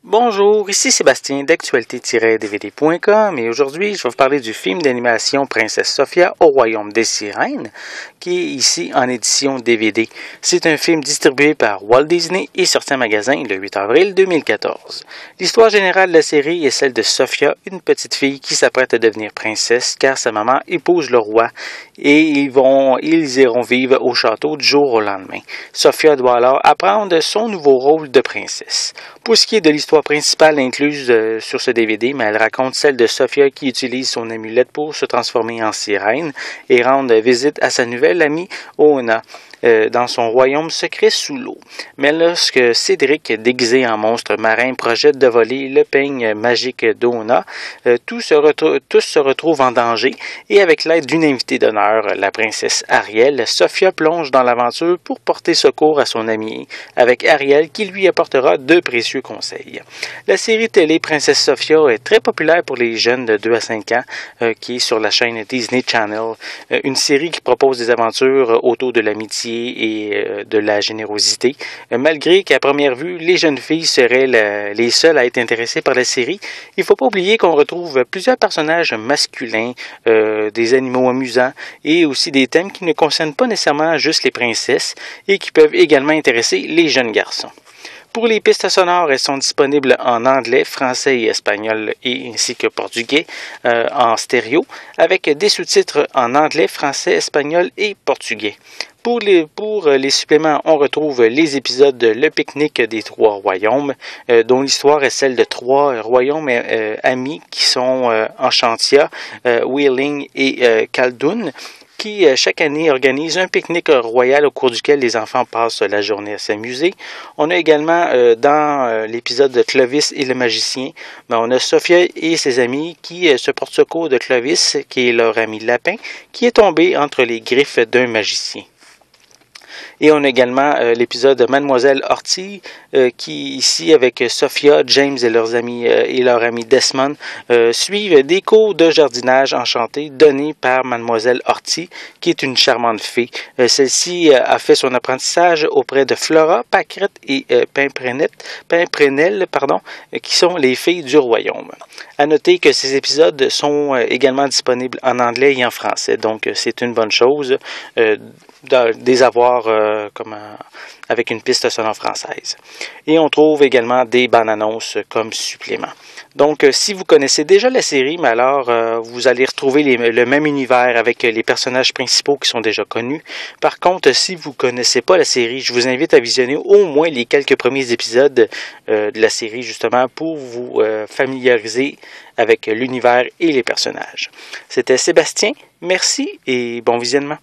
Bonjour, ici Sébastien d'actualité-dvd.com et aujourd'hui je vais vous parler du film d'animation Princesse Sophia au Royaume des Sirènes qui est ici en édition DVD. C'est un film distribué par Walt Disney et sorti en magasin le 8 avril 2014. L'histoire générale de la série est celle de Sophia, une petite fille qui s'apprête à devenir princesse car sa maman épouse le roi et ils iront vivre au château du jour au lendemain. Sophia doit alors apprendre son nouveau rôle de princesse. Pour ce qui est de l'histoire principale incluse sur ce DVD, mais elle raconte celle de Sophia qui utilise son amulette pour se transformer en sirène et rendre visite à sa nouvelle amie Oona dans son royaume secret sous l'eau. Mais lorsque Cédric, déguisé en monstre marin, projette de voler le peigne magique d'Oona, tous se retrouvent en danger et avec l'aide d'une invitée d'honneur, la princesse Ariel, Sophia plonge dans l'aventure pour porter secours à son amie, avec Ariel qui lui apportera de précieux conseils. La série télé Princesse Sophia est très populaire pour les jeunes de 2 à 5 ans, qui est sur la chaîne Disney Channel, une série qui propose des aventures autour de l'amitié et de la générosité. Malgré qu'à première vue, les jeunes filles seraient les seules à être intéressées par la série, il ne faut pas oublier qu'on retrouve plusieurs personnages masculins, des animaux amusants et aussi des thèmes qui ne concernent pas nécessairement juste les princesses et qui peuvent également intéresser les jeunes garçons. Pour les pistes sonores, elles sont disponibles en anglais, français et espagnol ainsi que portugais en stéréo avec des sous-titres en anglais, français, espagnol et portugais. Pour les suppléments, on retrouve les épisodes de Le pique-nique des trois royaumes, dont l'histoire est celle de trois royaumes amis qui sont Enchantia, Wheeling et Khaldun, qui chaque année organise un pique-nique royal au cours duquel les enfants passent la journée à s'amuser. On a également dans l'épisode de Clovis et le magicien, on a Sophia et ses amis qui se portent secours de Clovis, qui est leur ami lapin, qui est tombé entre les griffes d'un magicien. Et on a également l'épisode de Mademoiselle Horty, qui ici avec Sophia, James et leurs amis et leur ami Desmond suivent des cours de jardinage enchanté donnés par Mademoiselle Horty, qui est une charmante fée. Celle-ci a fait son apprentissage auprès de Flora, Pâquerette et Pimprenelle, qui sont les filles du royaume. À noter que ces épisodes sont également disponibles en anglais et en français, donc c'est une bonne chose de les avoir avec une piste sonore française. Et on trouve également des bandes-annonces comme supplément. Donc, si vous connaissez déjà la série, mais alors vous allez retrouver le même univers avec les personnages principaux qui sont déjà connus. Par contre, si vous ne connaissez pas la série, je vous invite à visionner au moins les quelques premiers épisodes de la série, justement, pour vous familiariser avec l'univers et les personnages. C'était Sébastien, merci et bon visionnement.